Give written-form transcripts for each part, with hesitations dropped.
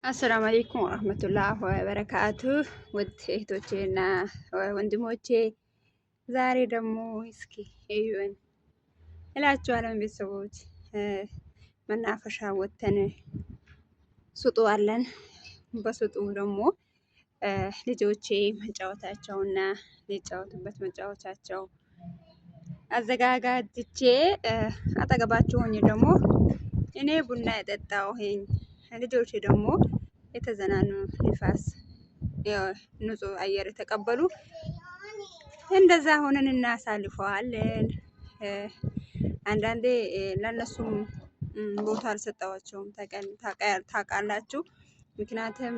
አሰላሙ አለይኩም ወረህመቱላህ ወበረካቱ። ውድ እህቶቼና ወንድሞቼ ዛሬ ደግሞ እስኪ እዩን እላችኋለሁ። ቤተሰቦች መናፈሻ ወተን ሱጡ አለን። በሱጡ ደግሞ ልጆቼ መጫወታቸውና ሊጫወቱበት መጫወቻቸው አዘጋጅቼ አጠገባቸው ሆኜ ደግሞ እኔ ቡና የጠጣሁኝ ልጆቼ ደግሞ የተዘናኑ ንፋስ ንጹህ አየር የተቀበሉ እንደዛ ሆነን እናሳልፈዋለን። አንዳንዴ ለነሱም ቦታ አልሰጠዋቸውም ታውቃላችሁ። ምክንያቱም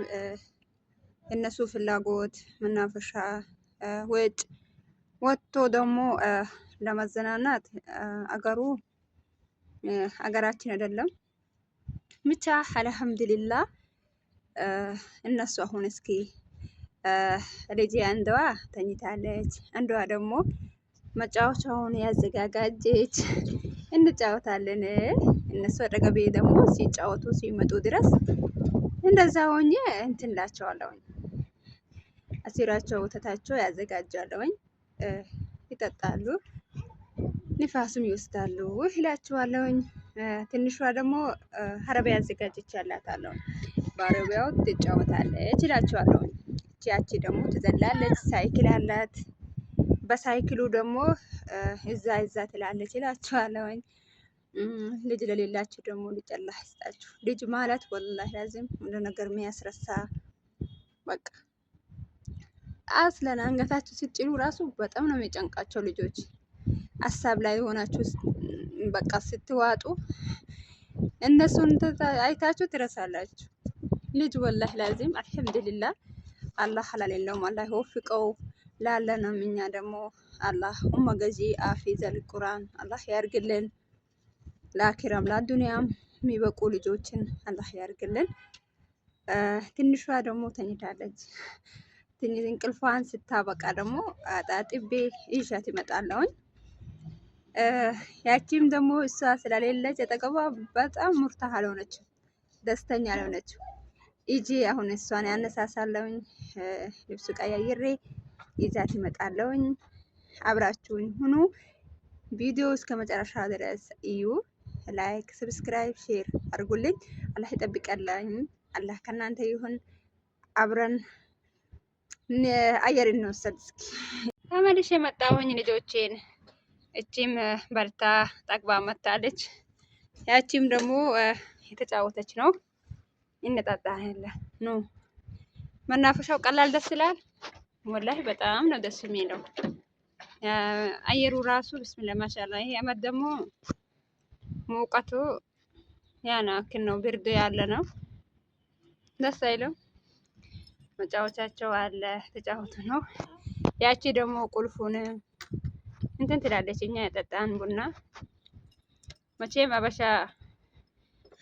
የነሱ ፍላጎት መናፈሻ ውጭ ወጥቶ ደግሞ ለመዘናናት አገራችን አይደለም። ብቻ አልሐምዱሊላህ እነሱ አሁን እስኪ ልጄ አንዷ ተኝታለች፣ አንዷ ደግሞ መጫወቻውን ያዘጋጀች እንጫወታለን። እነሱ አጠገቤ ደግሞ ሲጫወቱ ሲመጡ ድረስ እንደዛ ሆኜ እንትን እላቸዋለሁኝ። አሲራቸው ወተታቸው ያዘጋጃለሁኝ፣ ይጠጣሉ፣ ንፋስም ይወስዳሉ እላቸዋለሁኝ። ትንሿ ደግሞ ሀረቢያ አዘጋጀች ያላታለሁ፣ በአረቢያው ትጫወታለች እላቸዋለሁ። ያቺ ደግሞ ትዘላለች፣ ሳይክል አላት፣ በሳይክሉ ደግሞ እዛ ትላለች እላቸዋለሁኝ። ልጅ ለሌላችሁ ደግሞ ልጅ አላህ ይስጣችሁ። ልጅ ማለት ወላሂ ላዚም ሁሉ ነገር የሚያስረሳ በቃ አስለን አንገታችሁ ስትጭኑ ራሱ በጣም ነው የሚጨንቃቸው ልጆች። ሀሳብ ላይ የሆናችሁ በቃ ስትዋጡ እነሱን አይታችሁ ትረሳላችሁ። ልጅ ወላሂ ላዚም አልሐምዱሊላህ አላህ ሐላል የለውም፣ አላህ ይወፍቀው ላለንም። እኛ ደግሞ አላህ ገዢ አፊዘል ቁርአን አላህ ያርግልን። ለአኪራም ለዱንያም የሚበቁ ልጆችን አላህ ያርግልን። ትንሿ ደግሞ ተኝታለች። ትንሽ እንቅልፏን ስታበቃ ደግሞ አጣጥቤ ይዣት ይመጣለሁኝ። ያቺም ደግሞ እሷ ስለሌለች አጠገቧ በጣም ሙርታህ አልሆነችም፣ ደስተኛ አልሆነችም። ይጂ አሁን እሷን ያነሳሳለሁኝ፣ ልብሱ ቀያይሬ ይዛት ይመጣለሁኝ። አብራችሁኝ ሁኑ። ቪዲዮ እስከ መጨረሻ ድረስ እዩ። ላይክ፣ ሰብስክራይብ፣ ሼር አድርጉልኝ። አላህ ይጠብቀልኝ። አላህ ከእናንተ ይሁን። አብረን አየር እንወሰድ እስኪ። ተመልሼ መጣሁኝ ልጆቼን። እቺም በልታ ጠግባ መታለች። ያቺም ደግሞ የተጫወተች ነው። እንጠጣ ያለ ኑ። መናፈሻው ቀላል ደስ ይላል። ወላሂ በጣም ነው ደስ የሚለው አየሩ ራሱ ብስሚላ ማሻአላ። ይሄ አመት ደግሞ ሙቀቱ ያን ያክል ነው፣ ብርድ ያለ ነው። ደስ አይለው። መጫወቻቸው አለ፣ ተጫወቱ ነው። ያቺ ደግሞ ቁልፉን እንትን ትላለች። እኛ የጠጣን ቡና መቼም አበሻ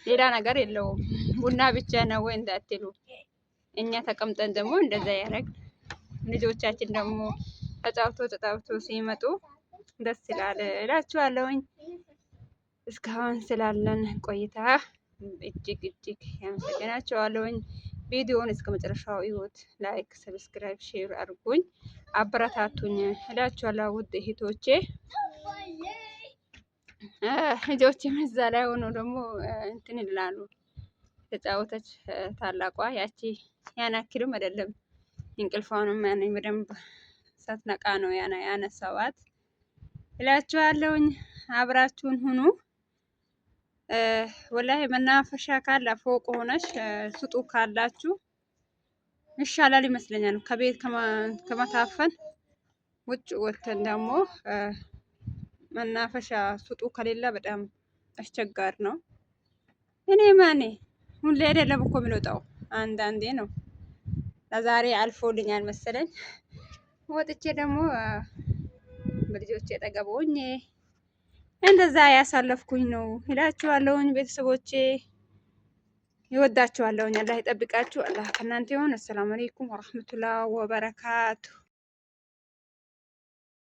ሌላ ነገር የለውም፣ ቡና ብቻ ነው ወይ እንዳትሉ። እኛ ተቀምጠን ደግሞ እንደዛ ያደረግ ልጆቻችን ደግሞ ተጫውቶ ሲመጡ ደስ ይላል እላችኋለሁኝ። እስካሁን ስላለን ቆይታ እጅግ ያመሰግናቸዋለሁኝ። ቪዲዮውን እስከ መጨረሻው ይሁት። ላይክ፣ ሰብስክራይብ፣ ሼር አድርጉኝ፣ አበረታቱኝ እላችኋለሁ ውድ እህቶቼ። ልጆችም እዛ ላይ ሆኖ ደግሞ እንትን ይላሉ። ተጫወተች ታላቋ። ያቺ ያናክልም አይደለም፣ እንቅልፏንም ያን በደንብ ሳትነቃ ነው ያነሳዋት እላችኋለሁኝ። አብራችሁን ሁኑ። ወላሂ መናፈሻ ካለ ፎቅ ሆነሽ ስጡ ካላችሁ ይሻላል ይመስለኛል። ከቤት ከመታፈን ውጭ ወተን ደግሞ መናፈሻ ስጡ ከሌላ በጣም አስቸጋሪ ነው። እኔ ማኔ ሁሌ አይደለም እኮ የምንወጣው፣ አንዳንዴ ነው። ለዛሬ አልፎልኛል መሰለኝ። ወጥቼ ደግሞ በልጆቼ አጠገብ ሆኜ እንደዛ ያሳለፍኩኝ ነው እላችኋለሁኝ። ቤተሰቦቼ ይወዳችኋለሁኝ። አላህ ይጠብቃችሁ። አላህ ከእናንተ ይሁን። አሰላሙ አለይኩም ወራህመቱላሂ ወበረካቱ።